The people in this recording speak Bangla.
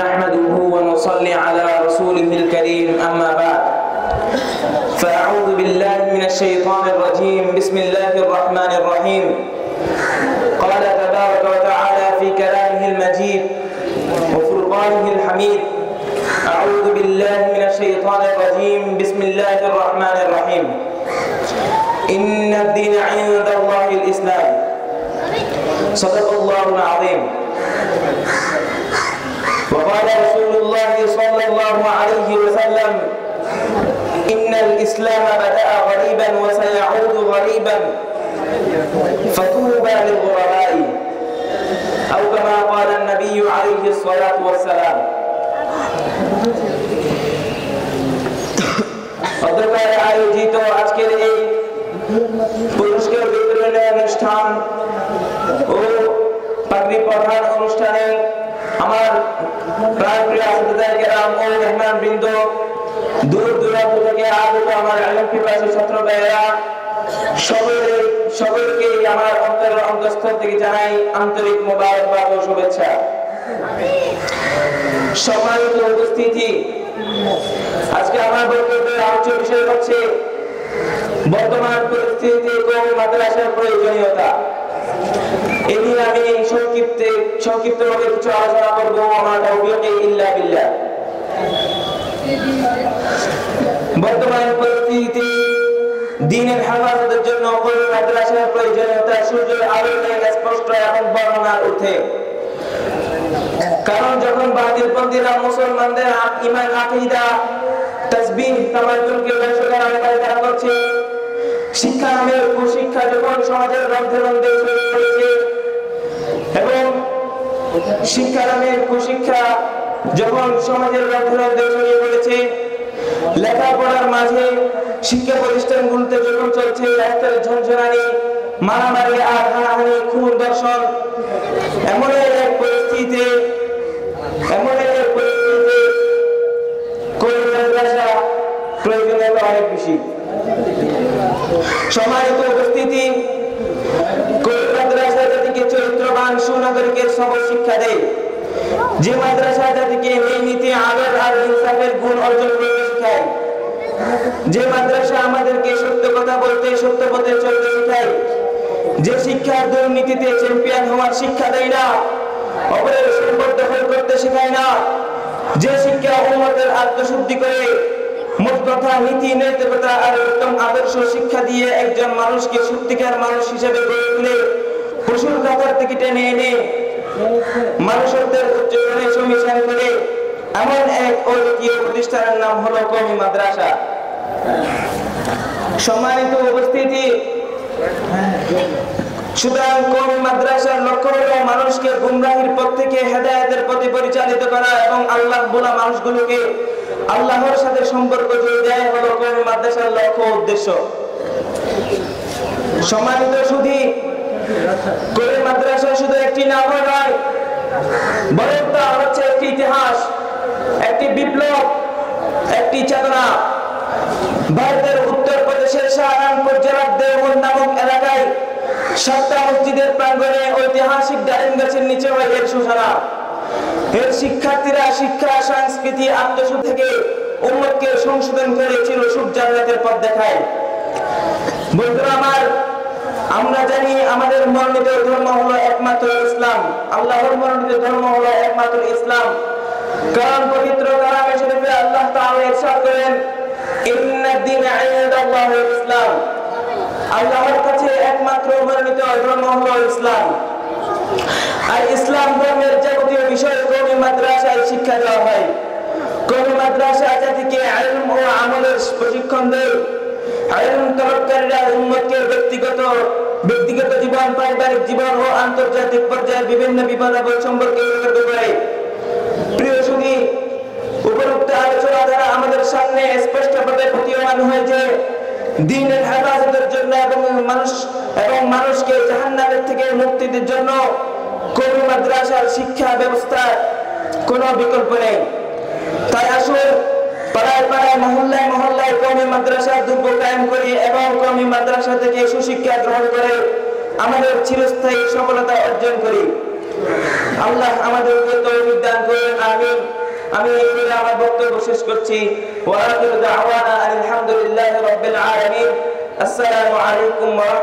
نحمده ونصلي على رسوله الكريم أما بعد فأعوذ بالله من الشيطان الرجيم بسم الله الرحمن الرحيم قال تبارك وتعالى في كلامه المجيد وفرقانه الحميد أعوذ بالله من الشيطان الرجيم بسم الله الرحمن الرحيم إن الدين عند الله الإسلام صدق الله العظيم وقال رسول الله صلى الله عليه وسلم إن الإسلام بدأ غريبا وسيعود غريبا فطوبى للغرباء أو كما قال النبي عليه الصلاة والسلام অধ্যকারে আয়োজিত আজকের এই পুরস্কার বিতরণী অনুষ্ঠান ও পাগড়ি প্রদান অনুষ্ঠানে আমার প্রাণপ্রিয় আসাদুদ্দাহ-ই-কেরাম ও মেহমানবৃন্দ, দূর দূরান্ত থেকে আগত আমার আলেম পিপাসু ছাত্র ভাইয়েরা সকলকে আমার অন্তরের অন্তঃস্থল থেকে জানাই আন্তরিক মোবারকবাদ ও শুভেচ্ছা। সম্মানিত উপস্থিতি, আজকে আমার বক্তব্যের আলোচ্য বিষয় হচ্ছে বর্তমান পরিস্থিতিতে কওমি মাদ্রাসার প্রয়োজনীয়তা। এদিন আমি সংক্ষিপ্তভাবে কিছু আলোচনা করব। আমার তাওফীক ইল্লা বিল্লাহ। বর্তমান পরিস্থিতিতে দ্বীনের হেফাজতের জন্য কওমি মাদ্রাসার প্রয়োজনীয়তা সূর্যের আলোতে স্পষ্ট এবং বর্ণনার উঠে। কারণ যখন বাতিলপন্থীরা মুসলমানদের ঈমান, আকীদা, তাসবিহ, তাওয়াক্কুলকে ব্যবহার করছে, শিক্ষা নামের কুশিক্ষা যখন সমাজের রন্ধে রন্ধে ছড়িয়ে পড়েছে এবং শিক্ষা নামের কুশিক্ষা যখন সমাজের রন্ধে রন্ধে ছড়িয়ে পড়েছে, লেখাপড়ার মাঝে শিক্ষা প্রতিষ্ঠানগুলোতে যখন চলছে রাস্তার ঝনঝনানি, মারামারি আর হানাহানি, খুন দর্শন, এমন এক পরিস্থিতিতে কওমি মাদ্রাসা প্রয়োজনীয়তা অনেক বেশি। সম্মানিত উপস্থিতি, কওমি মাদ্রাসা জাতিকে চরিত্রবান সুনাগরিকের সবক শিক্ষা দেয়। যে মাদ্রাসা জাতিকে নীতি, আদর আর ইনসাফের গুণ অর্জন করতে শেখায়, যে মাদ্রাসা আমাদেরকে সত্য কথা বলতে, সত্য পথে চলতে শেখায়, যে শিক্ষা দুর্নীতিতে চ্যাম্পিয়ন হওয়ার শিক্ষা দেয় না, অপরের সম্পদ দখল করতে শেখায় না, যে শিক্ষা উম্মতের আত্মশুদ্ধি করে মোট কথা, নীতি, নৈতিকতা আর উত্তম আদর্শ শিক্ষা দিয়ে একজন মানুষকে সত্যিকার মানুষ হিসেবে গড়ে তুলে পশুর খাতার থেকে টেনে এনে মানুষত্বের উচ্চরণে সমিশান করে, এমন এক অদ্বিতীয় প্রতিষ্ঠানের নাম হলো কওমি মাদ্রাসা। সম্মানিত উপস্থিতি, সুতরাং কওমি মাদ্রাসার লক্ষ্য হলো মানুষকে গুমরাহির পথ থেকে হেদায়েতের পথে পরিচালিত করা এবং আল্লাহ বলা মানুষগুলোকে আল্লাহর সাথে সম্পর্ক জুড়ে দেয় হলো কওমি মাদ্রাসার লক্ষ্য উদ্দেশ্য। সম্মানিত সুধী, কওমি মাদ্রাসা শুধু একটি নাম নয়, বরং তা হচ্ছে একটি ইতিহাস, একটি বিপ্লব, একটি চেতনা। ভারতের উত্তর প্রদেশের সাহারানপুর জেলার দেওবন্দ নামক এলাকায় 7টা মসজিদের প্রাঙ্গণে ঐতিহাসিক ডালিম গাছের নিচে হয় এর সূচনা। এর শিক্ষার্থীরা শিক্ষা, সংস্কৃতি, আত্মশুদ্ধি থেকে উম্মতকে সংশোধন করে চিরসুখ জান্নাতের পথ দেখায়। বন্ধুরা আমার, আমরা জানি আমাদের মনোনীত ধর্ম হলো একমাত্র ইসলাম। আল্লাহর মনোনীত ধর্ম হলো একমাত্র ইসলাম। কারণ পবিত্র কালামে শরীফে আল্লাহ তাআলা ইরশাদ করেন, ইন্নাদ দীনা ইনদাল্লাহিল ইসলাম। আল্লাহর কাছে একমাত্র মনোনীত ধর্ম হলো ইসলাম। আর ইসলাম ধর্মের যাবতীয় বিষয় কওমি মাদ্রাসায় শিক্ষা দেওয়া হয়। কওমি মাদ্রাসা জাতিকে ইলম ও আমলের প্রশিক্ষণ দেয়। ইলম তলবকারীরা উম্মতকে ব্যক্তিগত জীবন, পারিবারিক জীবন ও আন্তর্জাতিক পর্যায়ে বিভিন্ন বিপদাপদ সম্পর্কে অবগত করে। প্রিয় সুধী, উপরোক্ত আলোচনা দ্বারা আমাদের সামনে স্পষ্টভাবে প্রতীয়মান হয়েছে দ্বীনের হেফাজতের জন্য এবং মানুষকে জাহান্নামের থেকে মুক্তির জন্য কওমি মাদ্রাসার শিক্ষা ব্যবস্থার কোনো বিকল্প নেই। তাই আসুন পাড়ায় পাড়ায়, মহল্লায় মহল্লায় কওমি মাদ্রাসার দুর্গ কায়েম করি এবং কওমি মাদ্রাসা থেকে সুশিক্ষা গ্রহণ করে আমাদের চিরস্থায়ী সফলতা অর্জন করি। আল্লাহ আমাদেরকে তৌফিক দান করুন, আমিন। আমি এই বলে আমার বক্তব্য শেষ করছি। ওয়া আখিরু দাওয়ানা আলহামদুলিল্লাহি রাব্বিল আলামিন। আসসালামু আলাইকুম ওয়া